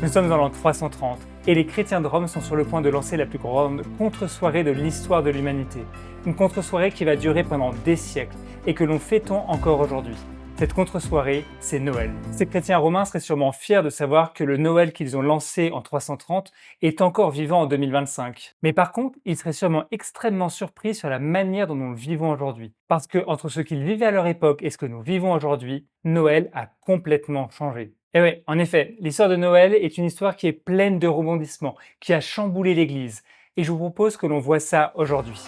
Nous sommes en l'an 330 et les chrétiens de Rome sont sur le point de lancer la plus grande contre-soirée de l'histoire de l'humanité. Une contre-soirée qui va durer pendant des siècles et que l'on fêtons encore aujourd'hui. Cette contre-soirée, c'est Noël. Ces chrétiens romains seraient sûrement fiers de savoir que le Noël qu'ils ont lancé en 330 est encore vivant en 2025. Mais par contre, ils seraient sûrement extrêmement surpris sur la manière dont nous le vivons aujourd'hui. Parce que entre ce qu'ils vivaient à leur époque et ce que nous vivons aujourd'hui, Noël a complètement changé. Et oui, en effet, l'histoire de Noël est une histoire qui est pleine de rebondissements, qui a chamboulé l'Église. Et je vous propose que l'on voit ça aujourd'hui.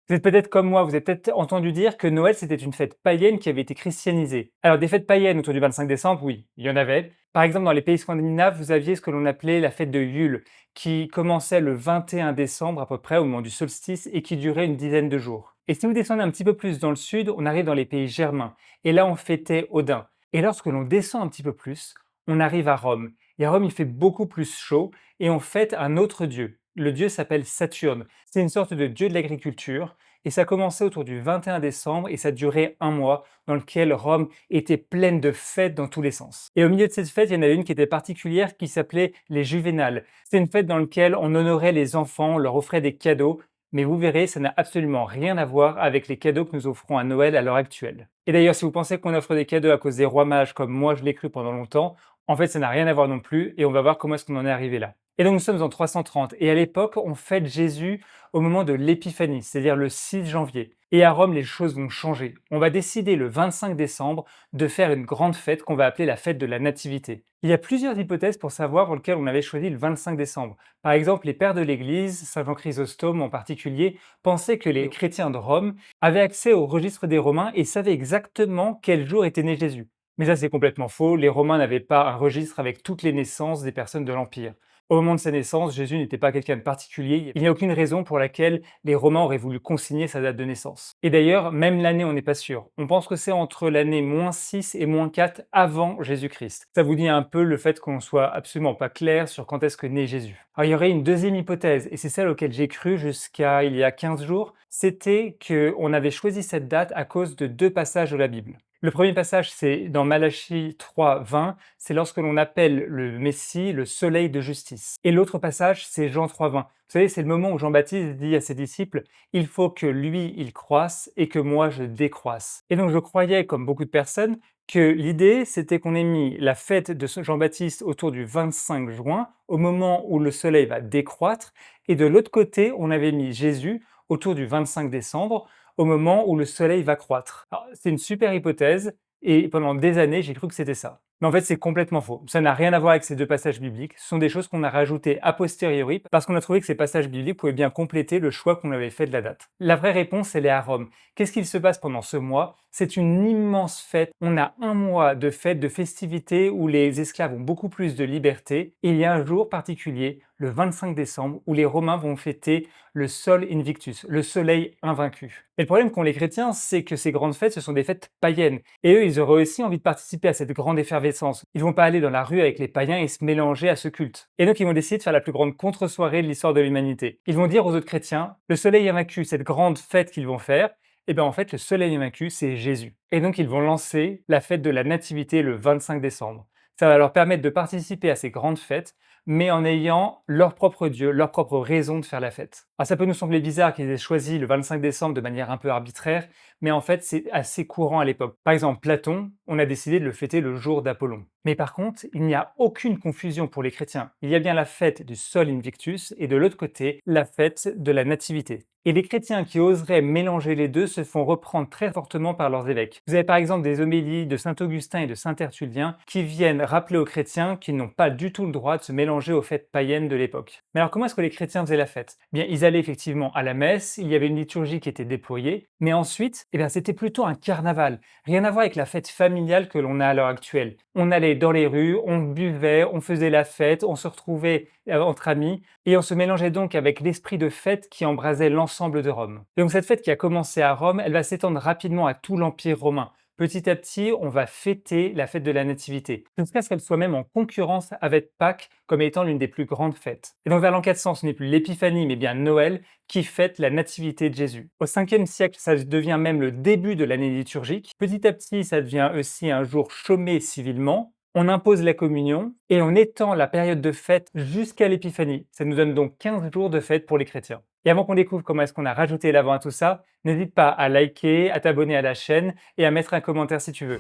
Vous êtes peut-être comme moi, vous avez peut-être entendu dire que Noël c'était une fête païenne qui avait été christianisée. Alors des fêtes païennes autour du 25 décembre, oui, il y en avait. Par exemple dans les pays scandinaves, vous aviez ce que l'on appelait la fête de Yule, qui commençait le 21 décembre à peu près au moment du solstice et qui durait une dizaine de jours. Et si vous descendez un petit peu plus dans le sud, on arrive dans les pays germains, et là on fêtait Odin. Et lorsque l'on descend un petit peu plus, on arrive à Rome. Et à Rome il fait beaucoup plus chaud, et on fête un autre dieu. Le dieu s'appelle Saturne. C'est une sorte de dieu de l'agriculture et ça commençait autour du 21 décembre et ça durait un mois dans lequel Rome était pleine de fêtes dans tous les sens. Et au milieu de cette fête, il y en avait une qui était particulière qui s'appelait les Juvénales. C'est une fête dans laquelle on honorait les enfants, on leur offrait des cadeaux, mais vous verrez, ça n'a absolument rien à voir avec les cadeaux que nous offrons à Noël à l'heure actuelle. Et d'ailleurs, si vous pensez qu'on offre des cadeaux à cause des rois mages comme moi je l'ai cru pendant longtemps, en fait ça n'a rien à voir non plus et on va voir comment est-ce qu'on en est arrivé là. Et donc nous sommes en 330 et à l'époque on fête Jésus au moment de l'épiphanie, c'est-à-dire le 6 janvier. Et à Rome les choses vont changer. On va décider le 25 décembre de faire une grande fête qu'on va appeler la fête de la Nativité. Il y a plusieurs hypothèses pour savoir pour lesquelles on avait choisi le 25 décembre. Par exemple, les pères de l'Église, Saint Jean Chrysostome en particulier, pensaient que les chrétiens de Rome avaient accès au registre des Romains et savaient exactement quel jour était né Jésus. Mais ça c'est complètement faux, les Romains n'avaient pas un registre avec toutes les naissances des personnes de l'Empire. Au moment de sa naissance, Jésus n'était pas quelqu'un de particulier. Il n'y a aucune raison pour laquelle les Romains auraient voulu consigner sa date de naissance. Et d'ailleurs, même l'année, on n'est pas sûr. On pense que c'est entre l'année -6 et -4 avant Jésus-Christ. Ça vous dit un peu le fait qu'on soit absolument pas clair sur quand est-ce que naît Jésus. Alors il y aurait une deuxième hypothèse, et c'est celle auquel j'ai cru jusqu'à il y a 15 jours, c'était qu'on avait choisi cette date à cause de deux passages de la Bible. Le premier passage, c'est dans Malachie 3:20, c'est lorsque l'on appelle le Messie le soleil de justice. Et l'autre passage, c'est Jean 3:20. Vous savez, c'est le moment où Jean-Baptiste dit à ses disciples « Il faut que lui, il croisse et que moi, je décroisse ». Et donc je croyais, comme beaucoup de personnes, que l'idée, c'était qu'on ait mis la fête de Jean-Baptiste autour du 25 juin, au moment où le soleil va décroître, et de l'autre côté, on avait mis Jésus autour du 25 décembre, au moment où le soleil va croître. C'est une super hypothèse, et pendant des années, j'ai cru que c'était ça. Mais en fait, c'est complètement faux. Ça n'a rien à voir avec ces deux passages bibliques. Ce sont des choses qu'on a rajoutées a posteriori parce qu'on a trouvé que ces passages bibliques pouvaient bien compléter le choix qu'on avait fait de la date. La vraie réponse, elle est à Rome. Qu'est-ce qu'il se passe pendant ce mois? C'est une immense fête. On a un mois de fête, de festivités où les esclaves ont beaucoup plus de liberté. Et il y a un jour particulier, le 25 décembre, où les Romains vont fêter le Sol Invictus, le soleil invaincu. Et le problème qu'ont les chrétiens, c'est que ces grandes fêtes, ce sont des fêtes païennes. Et eux, ils auraient aussi envie de participer à cette grande effervescence. Ils vont pas aller dans la rue avec les païens et se mélanger à ce culte. Et donc, ils vont décider de faire la plus grande contre-soirée de l'histoire de l'humanité. Ils vont dire aux autres chrétiens, le soleil invaincu, cette grande fête qu'ils vont faire, et bien en fait, le soleil invaincu, c'est Jésus. Et donc, ils vont lancer la fête de la Nativité le 25 décembre. Ça va leur permettre de participer à ces grandes fêtes, mais en ayant leur propre Dieu, leur propre raison de faire la fête. Alors ça peut nous sembler bizarre qu'ils aient choisi le 25 décembre de manière un peu arbitraire, mais en fait c'est assez courant à l'époque. Par exemple, Platon, on a décidé de le fêter le jour d'Apollon. Mais par contre, il n'y a aucune confusion pour les chrétiens. Il y a bien la fête du Sol Invictus et de l'autre côté, la fête de la Nativité. Et les chrétiens qui oseraient mélanger les deux se font reprendre très fortement par leurs évêques. Vous avez par exemple des homélies de saint Augustin et de saint Tertullien qui viennent rappeler aux chrétiens qu'ils n'ont pas du tout le droit de se mélanger aux fêtes païennes de l'époque. Mais alors comment est-ce que les chrétiens faisaient la fête? Bien, ils allaient effectivement à la messe, il y avait une liturgie qui était déployée, mais ensuite, c'était plutôt un carnaval. Rien à voir avec la fête familiale que l'on a à l'heure actuelle. On allait dans les rues, on buvait, on faisait la fête, on se retrouvait entre amis, et on se mélangeait donc avec l'esprit de fête qui embrasait l'ensemble de Rome. Et donc cette fête qui a commencé à Rome, elle va s'étendre rapidement à tout l'Empire romain. petit à petit, on va fêter la fête de la Nativité, jusqu'à ce qu'elle soit même en concurrence avec Pâques comme étant l'une des plus grandes fêtes. Et donc vers l'an 400, ce n'est plus l'Épiphanie, mais bien Noël qui fête la Nativité de Jésus. Au 5e siècle, ça devient même le début de l'année liturgique. Petit à petit, ça devient aussi un jour chômé civilement. On impose la communion et on étend la période de fête jusqu'à l'Épiphanie. Ça nous donne donc 15 jours de fête pour les chrétiens. Et avant qu'on découvre comment est-ce qu'on a rajouté l'Avent à tout ça, n'hésite pas à liker, à t'abonner à la chaîne et à mettre un commentaire si tu veux.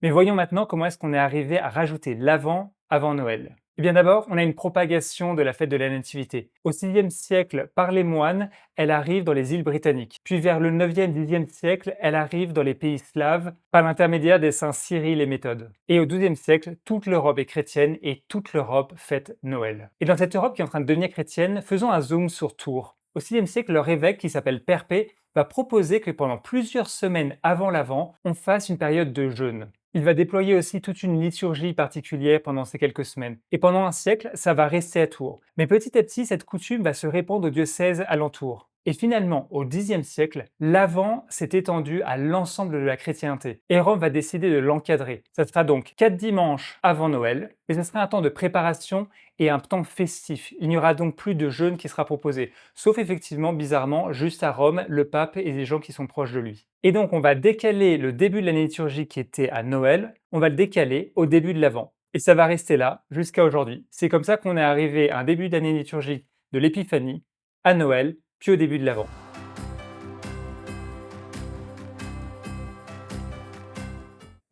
Mais voyons maintenant comment est-ce qu'on est arrivé à rajouter l'Avent avant Noël. Eh bien d'abord, on a une propagation de la fête de la Nativité. Au 6e siècle, par les moines, elle arrive dans les îles britanniques. Puis vers le 9e, 10e siècle, elle arrive dans les pays slaves par l'intermédiaire des saints Cyril et Méthode. Et au 12e siècle, toute l'Europe est chrétienne et toute l'Europe fête Noël. Et dans cette Europe qui est en train de devenir chrétienne, faisons un zoom sur Tours. Au 6e siècle, leur évêque, qui s'appelle Perpé, va proposer que pendant plusieurs semaines avant l'Avent, on fasse une période de jeûne. Il va déployer aussi toute une liturgie particulière pendant ces quelques semaines. Et pendant un siècle, ça va rester à Tours. Mais petit à petit, cette coutume va se répandre aux diocèses alentours. Et finalement, au Xe siècle, l'Avent s'est étendu à l'ensemble de la chrétienté. Et Rome va décider de l'encadrer. Ça sera donc 4 dimanches avant Noël, mais ce sera un temps de préparation et un temps festif. Il n'y aura donc plus de jeûne qui sera proposé, sauf effectivement, bizarrement, juste à Rome, le pape et les gens qui sont proches de lui. Et donc on va décaler le début de l'année liturgique qui était à Noël, on va le décaler au début de l'Avent. Et ça va rester là jusqu'à aujourd'hui. C'est comme ça qu'on est arrivé à un début d'année liturgique de l'Épiphanie, à Noël, puis au début de l'Avent.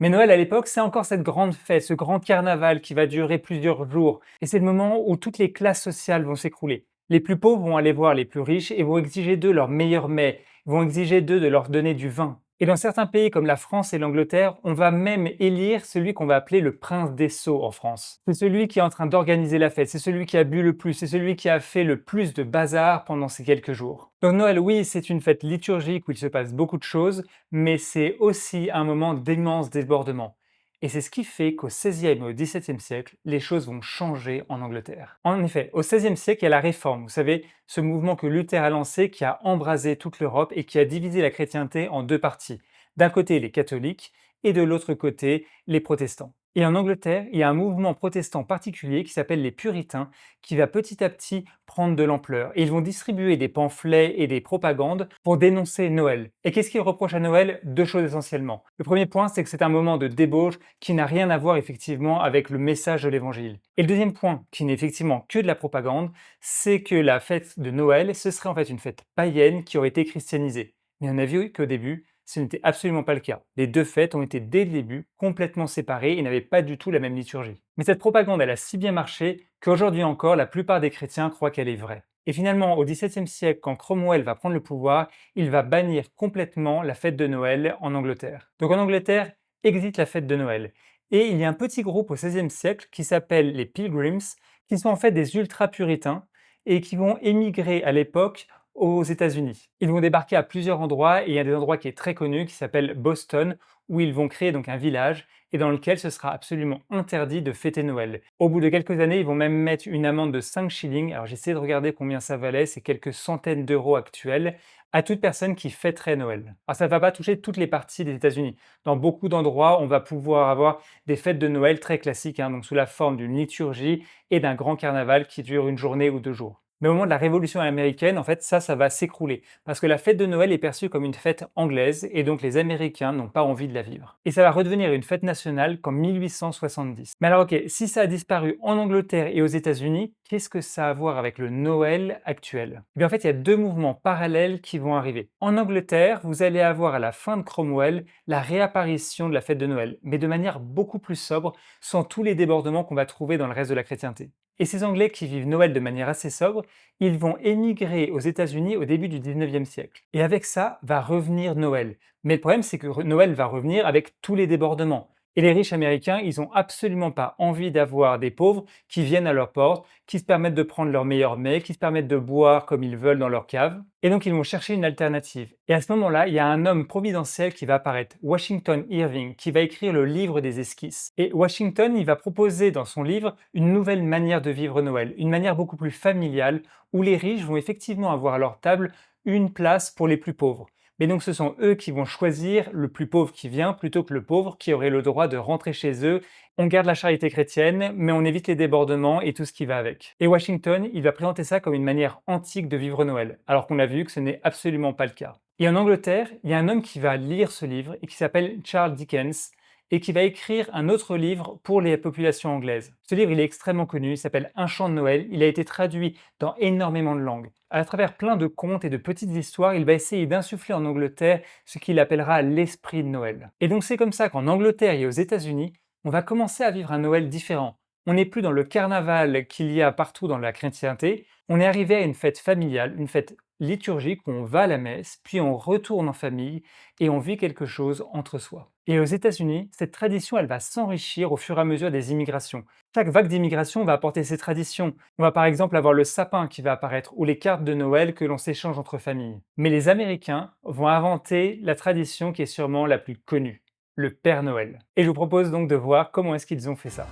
Mais Noël à l'époque, c'est encore cette grande fête, ce grand carnaval qui va durer plusieurs jours. Et c'est le moment où toutes les classes sociales vont s'écrouler. Les plus pauvres vont aller voir les plus riches et vont exiger d'eux leur meilleur mets, vont exiger d'eux de leur donner du vin. Et dans certains pays comme la France et l'Angleterre, on va même élire celui qu'on va appeler le prince des sots en France. C'est celui qui est en train d'organiser la fête, c'est celui qui a bu le plus, c'est celui qui a fait le plus de bazar pendant ces quelques jours. Donc Noël, oui, c'est une fête liturgique où il se passe beaucoup de choses, mais c'est aussi un moment d'immense débordement. Et c'est ce qui fait qu'au XVIe et au XVIIe siècle, les choses vont changer en Angleterre. En effet, au XVIe siècle, il y a la Réforme, vous savez, ce mouvement que Luther a lancé qui a embrasé toute l'Europe et qui a divisé la chrétienté en deux parties. D'un côté, les catholiques et de l'autre côté, les protestants. Et en Angleterre, il y a un mouvement protestant particulier qui s'appelle les puritains, qui va petit à petit prendre de l'ampleur. Et ils vont distribuer des pamphlets et des propagandes pour dénoncer Noël. Et qu'est-ce qu'ils reprochent à Noël? Deux choses essentiellement. Le premier point, c'est que c'est un moment de débauche qui n'a rien à voir effectivement avec le message de l'Évangile. Et le deuxième point, qui n'est effectivement que de la propagande, c'est que la fête de Noël, ce serait en fait une fête païenne qui aurait été christianisée. Mais on a vu qu'au début, ce n'était absolument pas le cas. Les deux fêtes ont été dès le début complètement séparées et n'avaient pas du tout la même liturgie. Mais cette propagande, elle a si bien marché qu'aujourd'hui encore, la plupart des chrétiens croient qu'elle est vraie. Et finalement, au XVIIe siècle, quand Cromwell va prendre le pouvoir, il va bannir complètement la fête de Noël en Angleterre. Donc en Angleterre, existe la fête de Noël. Et il y a un petit groupe au XVIe siècle qui s'appelle les Pilgrims, qui sont en fait des ultra-puritains et qui vont émigrer à l'époque aux États-Unis. Ils vont débarquer à plusieurs endroits et il y a des endroits qui est très connu qui s'appelle Boston où ils vont créer donc un village et dans lequel ce sera absolument interdit de fêter Noël. Au bout de quelques années, ils vont même mettre une amende de 5 shillings, alors j'essaie de regarder combien ça valait, c'est quelques centaines d'euros actuels, à toute personne qui fêterait Noël. Alors ça ne va pas toucher toutes les parties des États-Unis. Dans beaucoup d'endroits, on va pouvoir avoir des fêtes de Noël très classiques, donc sous la forme d'une liturgie et d'un grand carnaval qui dure une journée ou 2 jours. Mais au moment de la Révolution américaine, en fait, ça va s'écrouler. Parce que la fête de Noël est perçue comme une fête anglaise, et donc les Américains n'ont pas envie de la vivre. Et ça va redevenir une fête nationale qu'en 1870. Mais alors ok, si ça a disparu en Angleterre et aux États-Unis, qu'est-ce que ça a à voir avec le Noël actuel? Eh bien en fait, il y a deux mouvements parallèles qui vont arriver. En Angleterre, vous allez avoir à la fin de Cromwell la réapparition de la fête de Noël, mais de manière beaucoup plus sobre, sans tous les débordements qu'on va trouver dans le reste de la chrétienté. Et ces Anglais qui vivent Noël de manière assez sobre, ils vont émigrer aux États-Unis au début du 19e siècle. Et avec ça va revenir Noël. Mais le problème, c'est que Noël va revenir avec tous les débordements. Et les riches américains, ils n'ont absolument pas envie d'avoir des pauvres qui viennent à leur porte, qui se permettent de prendre leur meilleur mets, qui se permettent de boire comme ils veulent dans leur cave. Et donc ils vont chercher une alternative. Et à ce moment-là, il y a un homme providentiel qui va apparaître, Washington Irving, qui va écrire le livre des esquisses. Et Washington, il va proposer dans son livre une nouvelle manière de vivre Noël, une manière beaucoup plus familiale, où les riches vont effectivement avoir à leur table une place pour les plus pauvres. Mais donc ce sont eux qui vont choisir le plus pauvre qui vient plutôt que le pauvre qui aurait le droit de rentrer chez eux. On garde la charité chrétienne, mais on évite les débordements et tout ce qui va avec. Et Washington, il va présenter ça comme une manière antique de vivre Noël, alors qu'on a vu que ce n'est absolument pas le cas. Et en Angleterre, il y a un homme qui va lire ce livre et qui s'appelle Charles Dickens et qui va écrire un autre livre pour les populations anglaises. Ce livre, il est extrêmement connu, il s'appelle Un chant de Noël, il a été traduit dans énormément de langues. À travers plein de contes et de petites histoires, il va essayer d'insuffler en Angleterre ce qu'il appellera l'esprit de Noël. Et donc c'est comme ça qu'en Angleterre et aux États-Unis, on va commencer à vivre un Noël différent. On n'est plus dans le carnaval qu'il y a partout dans la chrétienté, on est arrivé à une fête familiale, une fête liturgique où on va à la messe, puis on retourne en famille et on vit quelque chose entre soi. Et aux États-Unis, cette tradition, elle va s'enrichir au fur et à mesure des immigrations. Chaque vague d'immigration va apporter ses traditions. On va par exemple avoir le sapin qui va apparaître ou les cartes de Noël que l'on s'échange entre familles. Mais les Américains vont inventer la tradition qui est sûrement la plus connue, le Père Noël. Et je vous propose donc de voir comment est-ce qu'ils ont fait ça.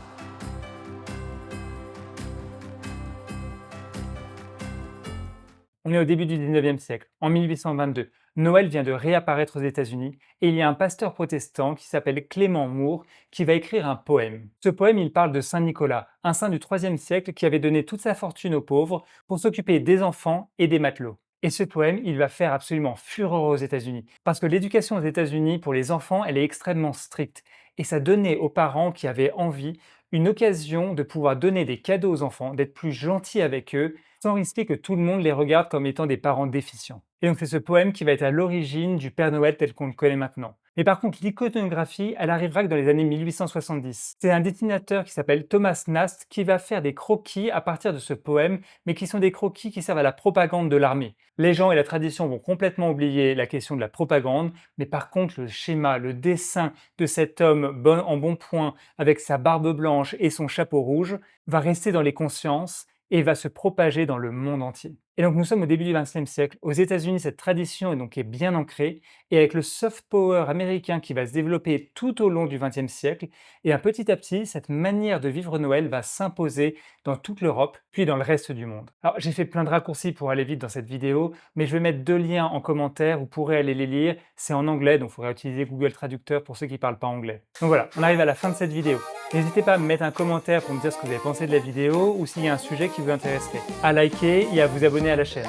On est au début du 19e siècle, en 1822. Noël vient de réapparaître aux États-Unis et il y a un pasteur protestant qui s'appelle Clément Moore qui va écrire un poème. Ce poème, il parle de Saint Nicolas, un saint du IIIe siècle qui avait donné toute sa fortune aux pauvres pour s'occuper des enfants et des matelots. Et ce poème, il va faire absolument fureur aux États-Unis parce que l'éducation aux États-Unis pour les enfants, elle est extrêmement stricte et ça donnait aux parents qui avaient envie une occasion de pouvoir donner des cadeaux aux enfants, d'être plus gentils avec eux sans risquer que tout le monde les regarde comme étant des parents déficients. Et donc c'est ce poème qui va être à l'origine du Père Noël tel qu'on le connaît maintenant. Mais par contre, l'iconographie, elle arrivera que dans les années 1870. C'est un dessinateur qui s'appelle Thomas Nast qui va faire des croquis à partir de ce poème, mais qui sont des croquis qui servent à la propagande de l'armée. Les gens et la tradition vont complètement oublier la question de la propagande, mais par contre le schéma, le dessin de cet homme en bon point avec sa barbe blanche et son chapeau rouge va rester dans les consciences et va se propager dans le monde entier. Et donc nous sommes au début du XXe siècle. Aux États-Unis, cette tradition est bien ancrée, et avec le soft power américain qui va se développer tout au long du XXe siècle, et petit à petit, cette manière de vivre Noël va s'imposer dans toute l'Europe, puis dans le reste du monde. Alors j'ai fait plein de raccourcis pour aller vite dans cette vidéo, mais je vais mettre 2 liens en commentaire, vous pourrez aller les lire. C'est en anglais, donc il faudra utiliser Google Traducteur pour ceux qui ne parlent pas anglais. Donc voilà, on arrive à la fin de cette vidéo. N'hésitez pas à me mettre un commentaire pour me dire ce que vous avez pensé de la vidéo ou s'il y a un sujet qui vous intéresserait. À liker et à vous abonner à la chaîne.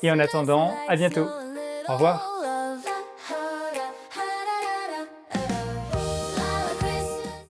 Et en attendant, à bientôt. Au revoir.